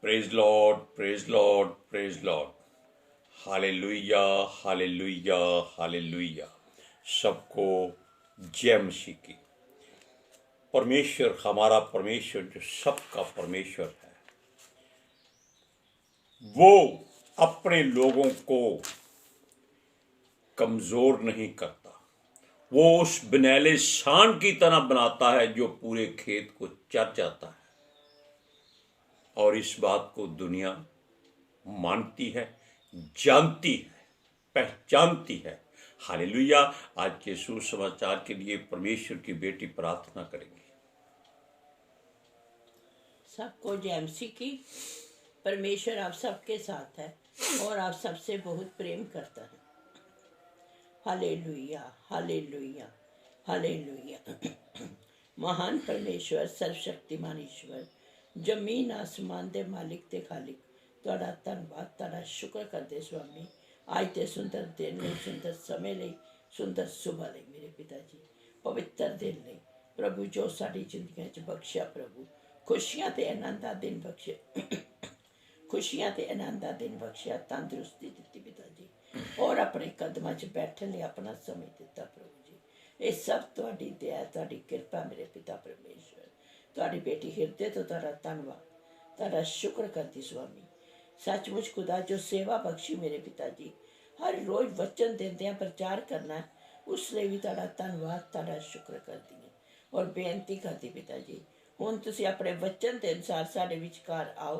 Praise Lord, praise Lord, praise Lord. Hallelujah, hallelujah, hallelujah. सबको जय मसीह की। परमेश्वर, हमारा परमेश्वर जो सबका परमेश्वर है, वो अपने लोगों को कमजोर नहीं करता। वो उस बिनैले शान की तरह बनाता है जो पूरे खेत को चर जाता है, और इस बात को दुनिया मानती है, जानती है, पहचानती है। हालेलुया। आज के सुसमाचार के लिए परमेश्वर की बेटी प्रार्थना करेंगे। सबको जय मसीह की। परमेश्वर आप सबके साथ है और आप सबसे बहुत प्रेम करता है। Hallelujah, hallelujah, hallelujah. महान परमेश्वर, सर्वशक्तिमान ईश्वर, जमीन आसमान दे मालिक ते खालिक, तुहाडा धन्नवाद, तुहाडा शुक्र करते स्वामी। आज ते सुंदर दिन लई, सुंदर समय लई, सुंदर सुबह लई मेरे पिता जी, पवित्र दिन लई प्रभु जो साडी जिंदगी च बख्शिया प्रभु, खुशियां ते आनंद दा दिन बख्शिया, खुशियां ते आनंद दा दिन बख्शिया, तंदुरुस्ती दित्ती पिता जी, और अपने कदमां च बैठने लई अपना समय दिता प्रभु जी। ये सब तुहाडी दया, तुहाडी कृपा मेरे पिता परमेश्वर। तुहाडी बेटी हिरदे तो तुहाडा धन्नवाद, तुहाडा शुक्र करती स्वामी। सचमुच खुदा जो सेवा बख्शी मेरे पिता जी, हर रोज वचन देंदे प्रचार करना है, उसलिए भी तुहाडा धन्नवाद, तुहाडा शुक्र करती है और बेनती करती पिता जी, हुण तुसीं अपने वचन के अनुसार साडे विचकार आओ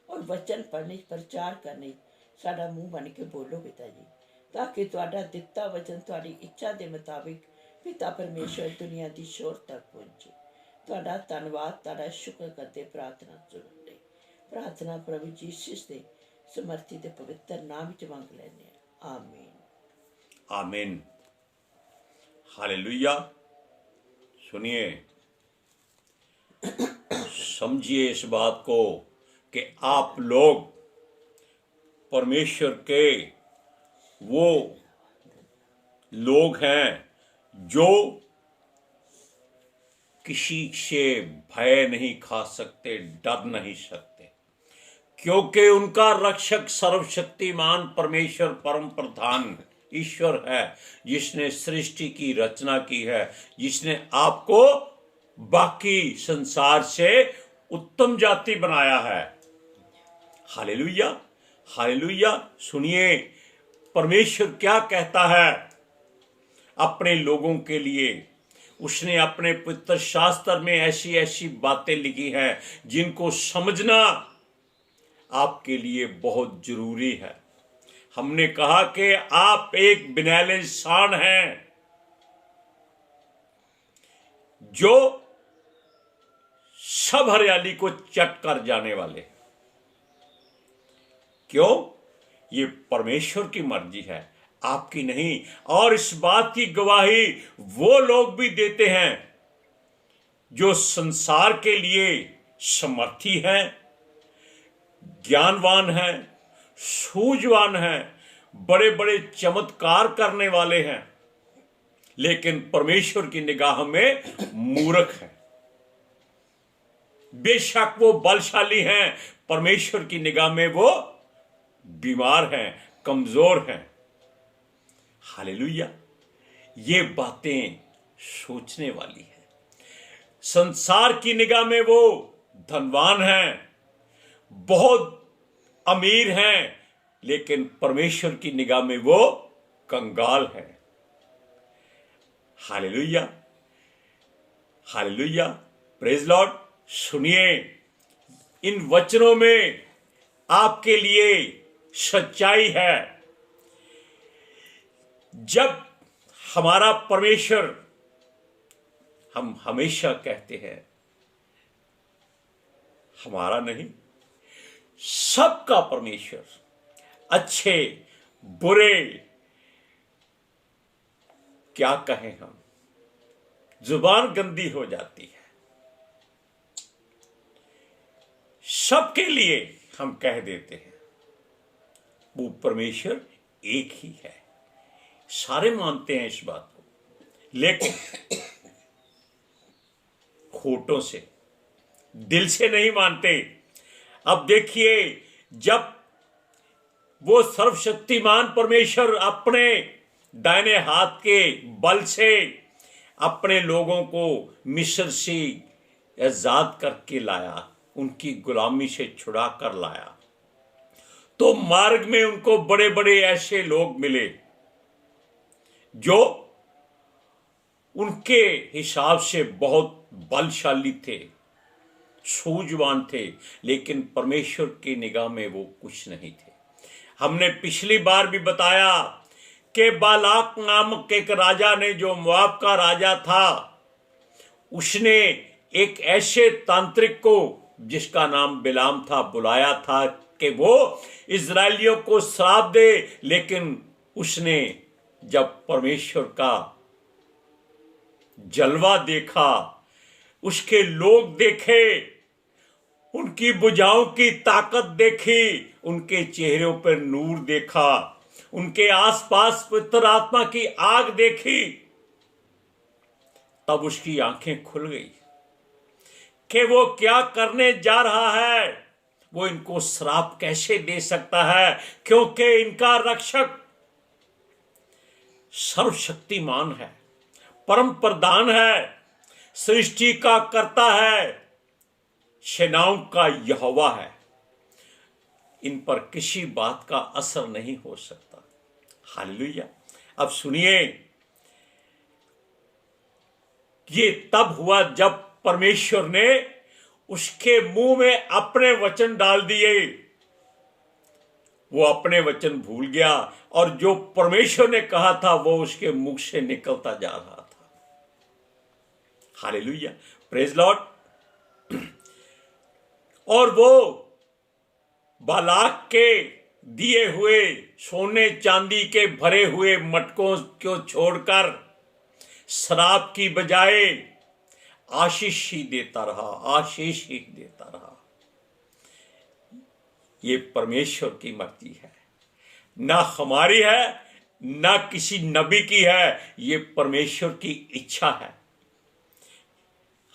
और वचन पढ़ने प्रचार करने साडा मुंह बन के बोलो पिता जी, ताकि तुहाडा दिता वचन तुहाडी इच्छा के मुताबिक पिता परमेश्वर दुनिया की शोर तक पहुंचे। तुहाडा धन्नवाद, तुहाडा शुक्र करते प्रार्थना सुनने लई। प्रार्थना प्रभु यीशु दे समर्थी ते पवित्र नाम च मंग लैने आमीन, आमीन। हालेलुया। सुनिए, समझिए इस बात को कि आप लोग परमेश्वर के वो लोग हैं जो किसी से भय नहीं खा सकते, डर नहीं सकते, क्योंकि उनका रक्षक सर्वशक्तिमान परमेश्वर परम प्रधान ईश्वर है, जिसने सृष्टि की रचना की है, जिसने आपको बाकी संसार से उत्तम जाति बनाया है। Hallelujah, hallelujah. सुनिए, परमेश्वर क्या कहता है अपने लोगों के लिए। उसने अपने पवित्र शास्त्र में ऐसी ऐसी बातें लिखी हैं जिनको समझना आपके लिए बहुत जरूरी है। हमने कहा कि आप एक बिनैले शान हैं जो सब हरियाली को चट कर जाने वाले। क्यों? ये परमेश्वर की मर्जी है, आपकी नहीं। और इस बात की गवाही वो लोग भी देते हैं जो संसार के लिए समर्थी हैं, ज्ञानवान हैं, सूझवान हैं, बड़े बड़े चमत्कार करने वाले हैं, लेकिन परमेश्वर की निगाह में मूर्ख हैं। बेशक वो बलशाली हैं, परमेश्वर की निगाह में वो बीमार हैं, कमजोर हैं। हालेलुया। ये बातें सोचने वाली है। संसार की निगाह में वो धनवान हैं, बहुत अमीर हैं, लेकिन परमेश्वर की निगाह में वो कंगाल हैं। Hallelujah, hallelujah, praise Lord. सुनिए, इन वचनों में आपके लिए सच्चाई है। जब हमारा परमेश्वर, हम हमेशा कहते हैं हमारा नहीं, सबका परमेश्वर, अच्छे बुरे क्या कहें हम, जुबान गंदी हो जाती है। सबके लिए हम कह देते हैं वो परमेश्वर एक ही है। सारे मानते हैं इस बात को, लेकिन होठों से, दिल से नहीं मानते। अब देखिए, जब वो सर्वशक्तिमान परमेश्वर अपने दाहिने हाथ के बल से अपने लोगों को मिस्र से आजाद करके लाया, उनकी गुलामी से छुड़ा कर लाया, तो मार्ग में उनको बड़े बड़े ऐसे लोग मिले जो उनके हिसाब से बहुत बलशाली थे, सूझवान थे, लेकिन परमेश्वर की निगाह में वो कुछ नहीं थे। हमने पिछली बार भी बताया कि बालाक नामक एक राजा ने, जो मोआब का राजा था, उसने एक ऐसे तांत्रिक को जिसका नाम बिलाम था बुलाया था कि वो इजरायलियों को श्राप दे। लेकिन उसने जब परमेश्वर का जलवा देखा, उसके लोग देखे, उनकी भुजाओं की ताकत देखी, उनके चेहरों पर नूर देखा, उनके आसपास पवित्र आत्मा की आग देखी, तब उसकी आंखें खुल गई कि वो क्या करने जा रहा है। वो इनको श्राप कैसे दे सकता है, क्योंकि इनका रक्षक सर्वशक्तिमान है, परम प्रधान है, सृष्टि का कर्ता है, सेनाओं का यहोवा है। इन पर किसी बात का असर नहीं हो सकता। हालेलुया। अब सुनिए, ये तब हुआ जब परमेश्वर ने उसके मुंह में अपने वचन डाल दिए। वो अपने वचन भूल गया और जो परमेश्वर ने कहा था वो उसके मुख से निकलता जा रहा था। Hallelujah, praise Lord. और वो बालाक के दिए हुए सोने चांदी के भरे हुए मटकों को छोड़कर शराब की बजाय आशीष ही देता रहा, आशीष ही देता रहा। ये परमेश्वर की मर्जी है, ना हमारी है, ना किसी नबी की है, ये परमेश्वर की इच्छा है।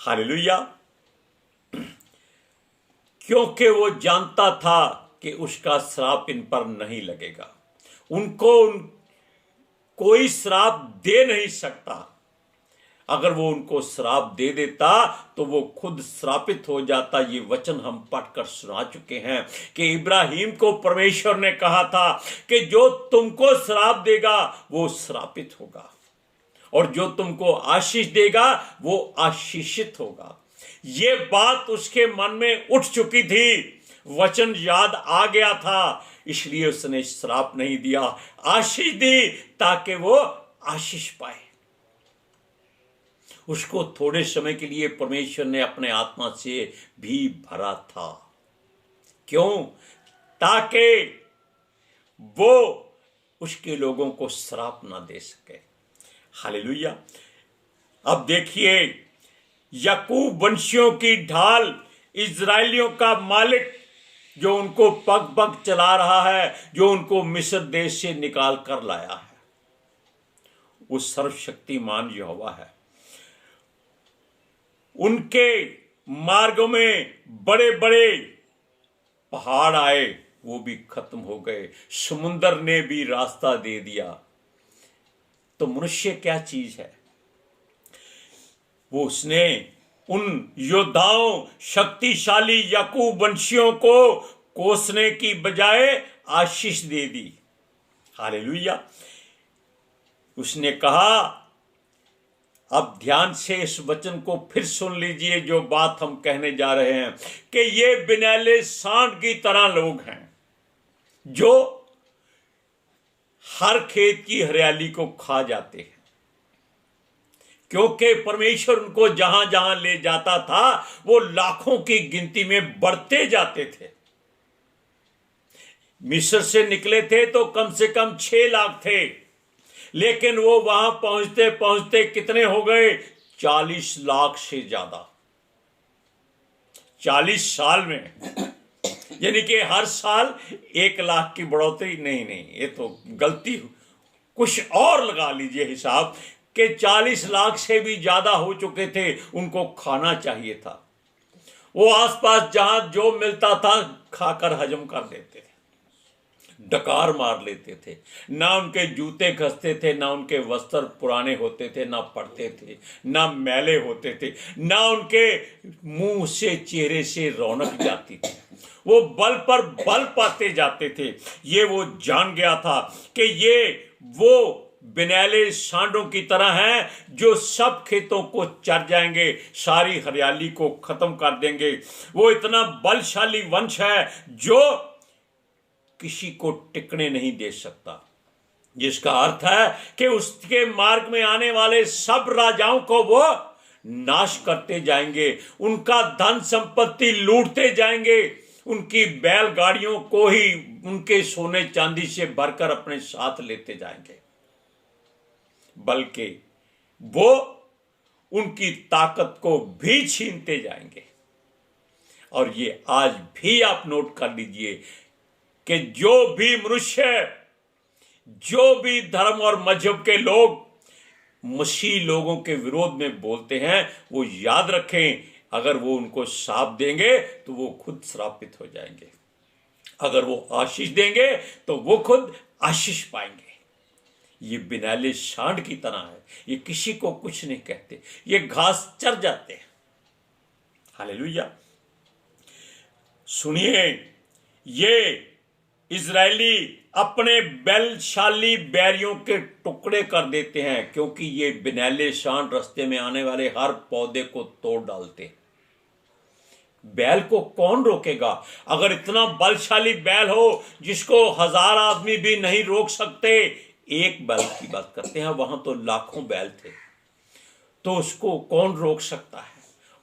हालेलुया। क्योंकि वो जानता था कि उसका श्राप इन पर नहीं लगेगा, उनको कोई श्राप दे नहीं सकता। अगर वो उनको श्राप दे देता तो वो खुद श्रापित हो जाता। ये वचन हम पढ़कर सुना चुके हैं कि इब्राहिम को परमेश्वर ने कहा था कि जो तुमको श्राप देगा वो श्रापित होगा, और जो तुमको आशीष देगा वो आशीषित होगा। ये बात उसके मन में उठ चुकी थी, वचन याद आ गया था, इसलिए उसने श्राप नहीं दिया, आशीष दी ताकि वो आशीष पाए। उसको थोड़े समय के लिए परमेश्वर ने अपने आत्मा से भी भरा था। क्यों? ताकि वो उसके लोगों को श्राप ना दे सके। हालेलुया। अब देखिए, याकूब वंशियों की ढाल, इजरायलियों का मालिक, जो उनको पग पग चला रहा है, जो उनको मिस्र देश से निकाल कर लाया है, वो सर्वशक्तिमान यहोवा है। उनके मार्गों में बड़े बड़े पहाड़ आए, वो भी खत्म हो गए, समुंदर ने भी रास्ता दे दिया। तो मनुष्य क्या चीज है? वो उसने उन योद्धाओं, शक्तिशाली याकूब वंशियों को कोसने की बजाय आशीष दे दी। हालेलुया। उसने कहा, अब ध्यान से इस वचन को फिर सुन लीजिए, जो बात हम कहने जा रहे हैं, कि ये बिनैले सांड की तरह लोग हैं जो हर खेत की हरियाली को खा जाते हैं, क्योंकि परमेश्वर उनको जहां जहां ले जाता था वो लाखों की गिनती में बढ़ते जाते थे। मिस्र से निकले थे तो कम से कम 6 लाख थे, लेकिन वो वहां पहुंचते पहुंचते कितने हो गए? 40 लाख से ज्यादा। 40 साल में, यानी कि हर साल 1 लाख की बढ़ोतरी। नहीं, ये तो गलती, कुछ और लगा लीजिए हिसाब, कि 40 लाख से भी ज्यादा हो चुके थे, उनको खाना चाहिए था। वो आसपास जहां जो मिलता था खाकर हजम कर देते थे, डकार मार लेते थे। ना उनके जूते घसते थे, ना उनके वस्त्र पुराने होते थे, ना पड़ते थे, ना मैले होते थे, ना उनके मुंह से चेहरे से रौनक जाती थी। वो बल पर बल पाते जाते थे। ये वो जान गया था कि ये वो बिनैले सांडों की तरह हैं जो सब खेतों को चर जाएंगे, सारी हरियाली को खत्म कर देंगे। वो इतना बलशाली वंश है जो किसी को टिकने नहीं दे सकता, जिसका अर्थ है कि उसके मार्ग में आने वाले सब राजाओं को वो नाश करते जाएंगे, उनका धन संपत्ति लूटते जाएंगे, उनकी बैलगाड़ियों को ही उनके सोने चांदी से भरकर अपने साथ लेते जाएंगे, बल्कि वो उनकी ताकत को भी छीनते जाएंगे। और ये आज भी आप नोट कर लीजिए कि जो भी मनुष्य, जो भी धर्म और मजहब के लोग मसीह लोगों के विरोध में बोलते हैं, वो याद रखें, अगर वो उनको शाप देंगे तो वो खुद श्रापित हो जाएंगे, अगर वो आशीष देंगे तो वो खुद आशीष पाएंगे। ये बिनैले सांड की तरह है, ये किसी को कुछ नहीं कहते, ये घास चर जाते हैं। हालेलुया। सुनिए, ये इजरायली अपने बलशाली बैरियों के टुकड़े कर देते हैं, क्योंकि ये बिनैले सांड रास्ते में आने वाले हर पौधे को तोड़ डालते हैं। बैल को कौन रोकेगा? अगर इतना बलशाली बैल हो जिसको 1000 आदमी भी नहीं रोक सकते, एक बैल की बात करते हैं, वहां तो लाखों बैल थे, तो उसको कौन रोक सकता है?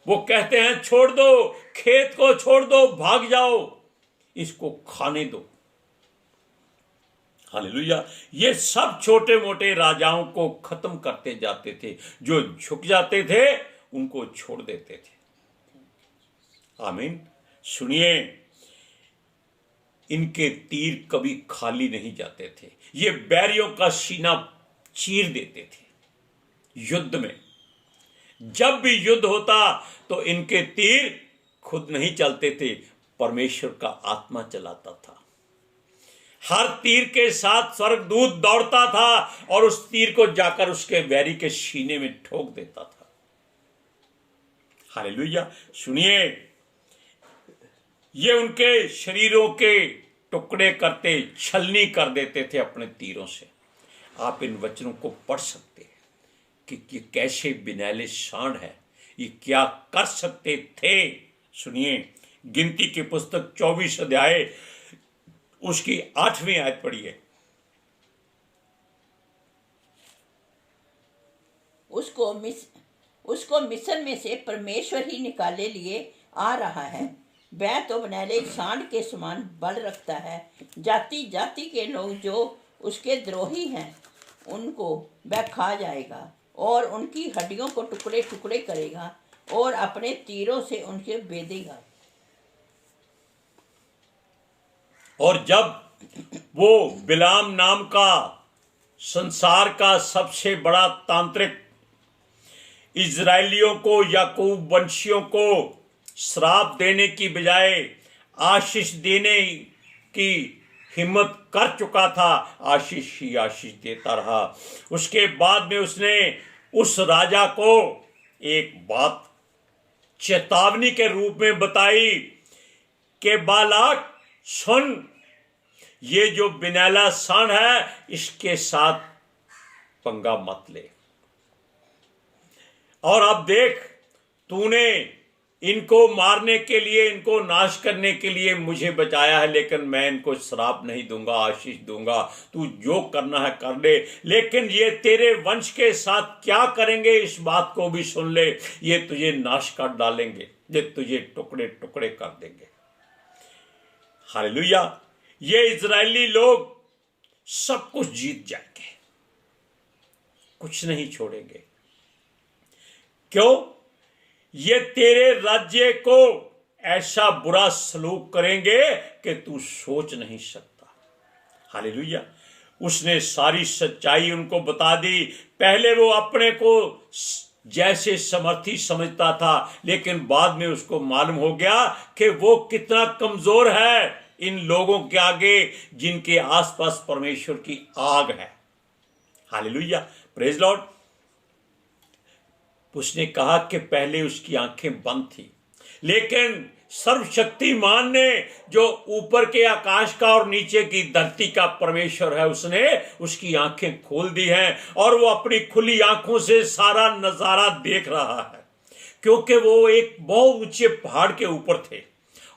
वो कहते हैं छोड़ दो, खेत को छोड़ दो, भाग जाओ, इसको खाने दो। हालेलुया। ये सब छोटे मोटे राजाओं को खत्म करते जाते थे, जो झुक जाते थे उनको छोड़ देते थे। आमीन। सुनिए, इनके तीर कभी खाली नहीं जाते थे, ये बैरियों का सीना चीर देते थे। युद्ध में जब भी युद्ध होता तो इनके तीर खुद नहीं चलते थे, परमेश्वर का आत्मा चलाता था। हर तीर के साथ स्वर्गदूत दौड़ता था और उस तीर को जाकर उसके बैरी के सीने में ठोक देता था। हालेलुया। सुनिए, ये उनके शरीरों के टुकड़े करते, छलनी कर देते थे अपने तीरों से। आप इन वचनों को पढ़ सकते हैं कि ये कैसे बिनैले सांड है, ये क्या कर सकते थे। सुनिए, गिनती की पुस्तक 24 अध्याय उसकी 8वीं आयत पढ़िए। उसको मिस्र में से परमेश्वर ही निकाले लिए आ रहा है। वह तो बिनैले सांड के समान बल रखता है। जाति जाति के लोग जो उसके द्रोही हैं, उनको वह खा जाएगा और उनकी हड्डियों को टुकड़े टुकड़े करेगा और अपने तीरों से उनके बेधेगा। और जब वो बिलाम नाम का संसार का सबसे बड़ा तांत्रिक इजरायलियों को, याकूब वंशियों को श्राप देने की बजाय आशीष देने की हिम्मत कर चुका था, आशीष ही आशीष देता रहा। उसके बाद में उसने उस राजा को एक बात चेतावनी के रूप में बताई कि बालाक सुन, ये जो बिनैला सांड है, इसके साथ पंगा मत ले। और अब देख, तूने इनको मारने के लिए, इनको नाश करने के लिए मुझे बचाया है, लेकिन मैं इनको श्राप नहीं दूंगा, आशीष दूंगा। तू जो करना है कर ले, लेकिन ये तेरे वंश के साथ क्या करेंगे इस बात को भी सुन ले। ये तुझे नाश कर डालेंगे, ये तुझे टुकड़े टुकड़े कर देंगे। हालेलुया। ये इजरायली लोग सब कुछ जीत जाएंगे, कुछ नहीं छोड़ेंगे। क्यों? ये तेरे राज्य को ऐसा बुरा सलूक करेंगे कि तू सोच नहीं सकता। हालेलुया। उसने सारी सच्चाई उनको बता दी। पहले वो अपने को जैसे समर्थी समझता था, लेकिन बाद में उसको मालूम हो गया कि वो कितना कमजोर है इन लोगों के आगे जिनके आसपास परमेश्वर की आग है। Hallelujah, praise Lord. उसने कहा कि पहले उसकी आंखें बंद थी, लेकिन सर्वशक्तिमान ने, जो ऊपर के आकाश का और नीचे की धरती का परमेश्वर है, उसने उसकी आंखें खोल दी हैं और वो अपनी खुली आंखों से सारा नजारा देख रहा है। क्योंकि वो एक बहुत ऊंचे पहाड़ के ऊपर थे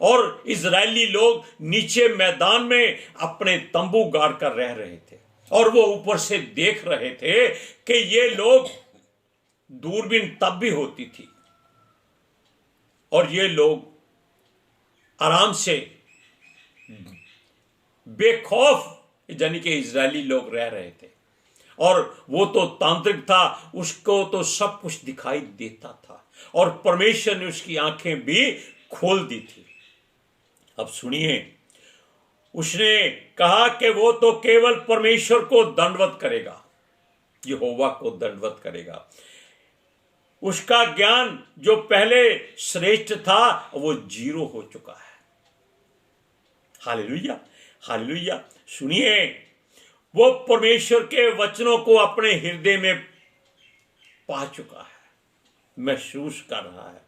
और इजरायली लोग नीचे मैदान में अपने तंबू गाड़ कर रह रहे थे और वो ऊपर से देख रहे थे कि ये लोग, दूरबीन तब भी होती थी और ये लोग आराम से बेखौफ, यानी कि इजरायली लोग रह रहे थे। और वो तो तांत्रिक था, उसको तो सब कुछ दिखाई देता था और परमेश्वर ने उसकी आंखें भी खोल दी थी। अब सुनिए, उसने कहा कि वो तो केवल परमेश्वर को दंडवत करेगा, यहोवा को दंडवत करेगा। उसका ज्ञान जो पहले श्रेष्ठ था वो जीरो हो चुका है। Hallelujah, hallelujah. सुनिए, वो परमेश्वर के वचनों को अपने हृदय में पा चुका है, महसूस कर रहा है।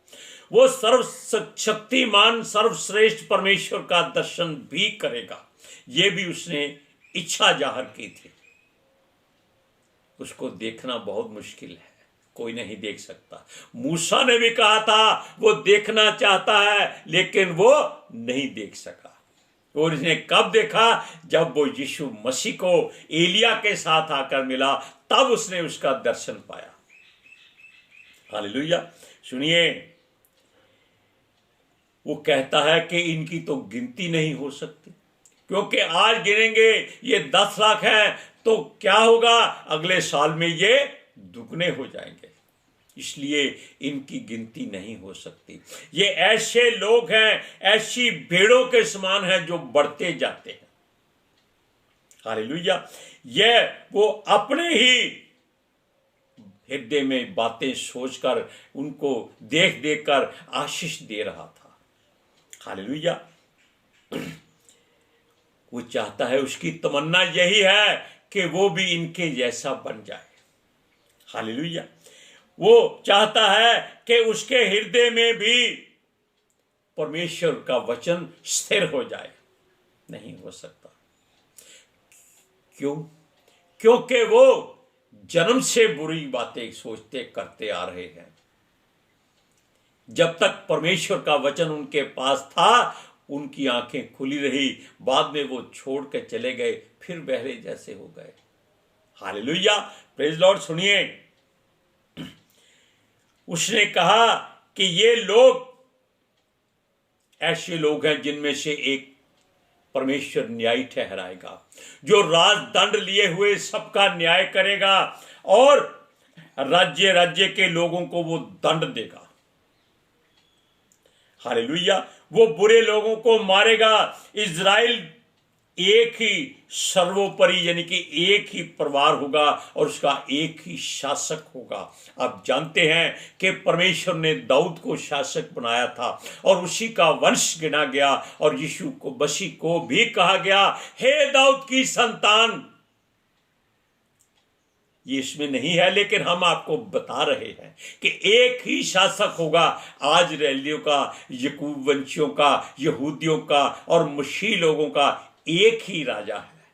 वो सर्वशक्तिमान सर्वश्रेष्ठ परमेश्वर का दर्शन भी करेगा, ये भी उसने इच्छा जाहिर की थी। उसको देखना बहुत मुश्किल है, कोई नहीं देख सकता। मूसा ने भी कहा था वो देखना चाहता है, लेकिन वो नहीं देख सका। और इसने कब देखा? जब वो यीशु मसीह को एलिया के साथ आकर मिला, तब उसने उसका दर्शन पाया। हालेलुया। सुनिए, वो कहता है कि इनकी तो गिनती नहीं हो सकती, क्योंकि आज गिनेंगे ये 10 लाख है तो क्या होगा, अगले साल में ये दुगने हो जाएंगे, इसलिए इनकी गिनती नहीं हो सकती। ये ऐसे लोग हैं, ऐसी भेड़ों के समान हैं जो बढ़ते जाते हैं। हालेलुया। ये वो अपने ही हृदय में बातें सोचकर, उनको देख देख कर आशीष दे रहा था। हालेलुया। वो चाहता है, उसकी तमन्ना यही है कि वो भी इनके जैसा बन जाए। हालेलुया। वो चाहता है कि उसके हृदय में भी परमेश्वर का वचन स्थिर हो जाए। नहीं हो सकता। क्यों? क्योंकि वो जन्म से बुरी बातें सोचते करते आ रहे हैं। जब तक परमेश्वर का वचन उनके पास था, उनकी आंखें खुली रही। बाद में वो छोड़ के चले गए, फिर बहरे जैसे हो गए। Hallelujah, praise Lord. सुनिए, उसने कहा कि ये लोग ऐसे लोग हैं जिनमें से एक परमेश्वर न्यायी ठहराएगा, जो राजदंड लिए हुए सबका न्याय करेगा और राज्य राज्य के लोगों को वो दंड देगा। हालेलुया। वो बुरे लोगों को मारेगा। इज़राइल एक ही सर्वोपरि, यानी कि एक ही परिवार होगा और उसका एक ही शासक होगा। आप जानते हैं कि परमेश्वर ने दाऊद को शासक बनाया था और उसी का वंश गिना गया, और यीशु को मसीह को भी कहा गया, हे दाऊद की संतान। ये इसमें नहीं है, लेकिन हम आपको बता रहे हैं कि एक ही शासक होगा। आज इस्राएलियों का, याकूब वंशियों का, यहूदियों का और मसीह लोगों का एक ही राजा है,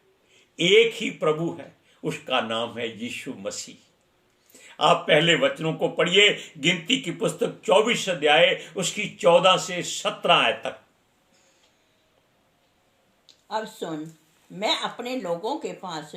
एक ही प्रभु है, उसका नाम है यीशु मसीह। आप पहले वचनों को पढ़िए, गिनती की पुस्तक 24 अध्याय उसकी 14 से 17 आयत तक। अब सुन, मैं अपने लोगों के पास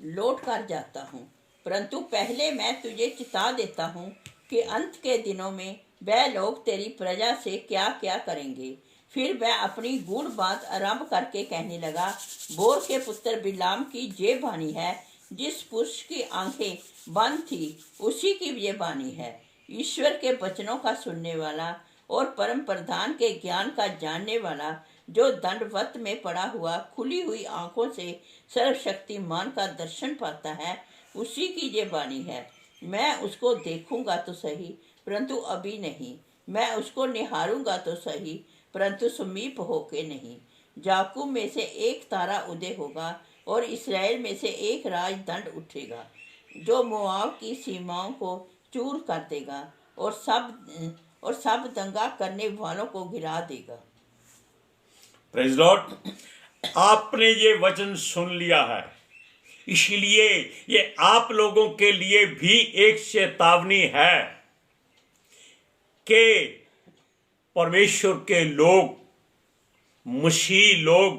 लौट कर जाता हूँ, परंतु पहले मैं तुझे चिता देता हूँ कि अंत के दिनों में वह लोग तेरी प्रजा से क्या क्या करेंगे। फिर वह अपनी गूढ़ बात आरंभ करके कहने लगा, बोर के पुत्र बिलाम की ये वाणी है, जिस पुरुष की आंखें बंद थी उसी की ये वाणी है। ईश्वर के वचनों का सुनने वाला और परम प्रधान के ज्ञान का जानने वाला, जो दंडवत में पड़ा हुआ खुली हुई आंखों से सर्वशक्तिमान का दर्शन पाता है, उसी की ये वाणी है। मैं उसको देखूंगा तो सही, परंतु अभी नहीं। मैं उसको निहारूंगा तो सही, परंतु समीप होके नहीं। याकूब में से एक तारा उदय होगा और इस्राएल में से एक राजदंड उठेगा, जो मोआब की सीमाओं को चूर कर देगा और सब दंगा करने वालों को गिरा देगा। Praise Lord. आपने ये वचन सुन लिया है, इसलिए ये आप लोगों के लिए भी एक चेतावनी है कि परमेश्वर के लोग, मसीह लोग,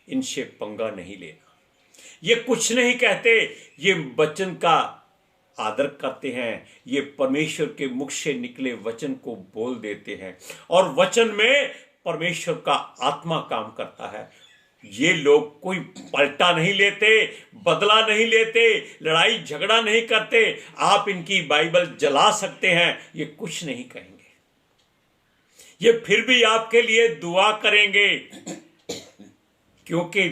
इनसे पंगा नहीं लेना। ये कुछ नहीं कहते, ये वचन का आदर करते हैं, ये परमेश्वर के मुख से निकले वचन को बोल देते हैं और वचन में परमेश्वर का आत्मा काम करता है। ये लोग कोई पलटा नहीं लेते, बदला नहीं लेते, लड़ाई झगड़ा नहीं करते। आप इनकी बाइबल जला सकते हैं, ये कुछ नहीं कहेंगे। ये फिर भी आपके लिए दुआ करेंगे, क्योंकि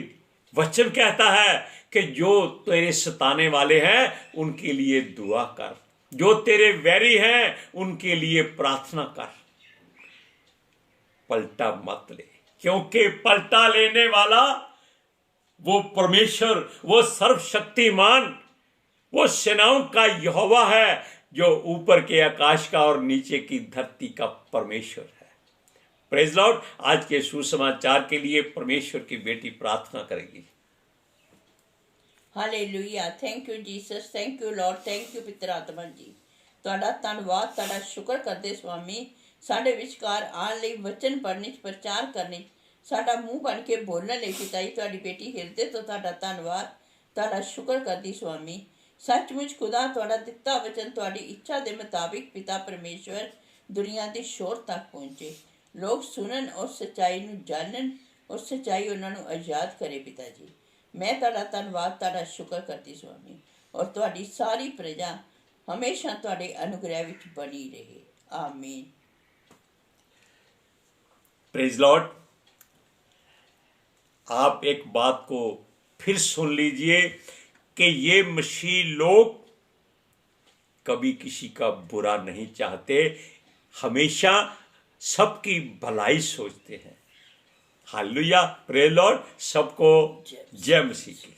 वचन कहता है कि जो तेरे सताने वाले हैं उनके लिए दुआ कर, जो तेरे वैरी हैं उनके लिए प्रार्थना कर। पलटा मत ले, क्योंकि पलटा लेने वाला वो परमेश्वर, वो सर्वशक्तिमान, वो सेनाओं का यहोवा है, जो ऊपर के आकाश का और नीचे की धरती का परमेश्वर है। Praise Lord. आज के सुसमाचार के लिए परमेश्वर की बेटी प्रार्थना करेगी। Hallelujah. Thank you Jesus, thank you Lord, thank you पितर आत्मा जी। ਤੁਹਾਡਾ ਧੰਨਵਾਦ, ਤੁਹਾਡਾ ਸ਼ੁਕਰ ਕਰਦੇ स्वामी, ਸਾਡੇ ਵਿਚਕਾਰ ਆਉਣ ਲਈ, ਵਚਨ ਪੜ੍ਹਨੇ, ਪ੍ਰਚਾਰ ਕਰਨੇ, ਸਾਡਾ ਮੂੰਹ ਬਣ ਕੇ ਬੋਲਣ ਲਈ ਪਿਤਾ ਜੀ, ਤੁਹਾਡੀ ਬੇਟੀ ਹਿਰਦੇ ਤੋਂ ਤੁਹਾਡਾ ਧੰਨਵਾਦ, ਤੁਹਾਡਾ ਸ਼ੁਕਰ ਕਰਦੀ स्वामी। सचमुच खुदा ਤੁਹਾਡਾ ਦਿੱਤਾ ਵਚਨ ਤੁਹਾਡੀ ਇੱਛਾ ਦੇ ਮੁਤਾबिक पिता परमेश्वर दुनिया ਦੀ शोर तक पहुँचे। लोग सुनन और सच्चाई ਨੂੰ ਜਾਣਨ और सच्चाई ਉਹਨਾਂ ਨੂੰ आजाद करे पिता जी। मैं ਤੁਹਾਡਾ ਧੰਨਵਾਦ, ਤੁਹਾਡਾ ਸ਼ੁਕਰ ਕਰਦੀ स्वामी, और ਤੁਹਾਡੀ ਸਾਰੀ प्रजा हमेशा ਤੁਹਾਡੇ अनुग्रह ਵਿੱਚ बनी रहे। आमीन। Praise Lord. आप एक बात को फिर सुन लीजिए कि ये मसीह लोग कभी किसी का बुरा नहीं चाहते, हमेशा सबकी भलाई सोचते हैं। हालेलुया। Praise Lord. सबको जय मसीह की।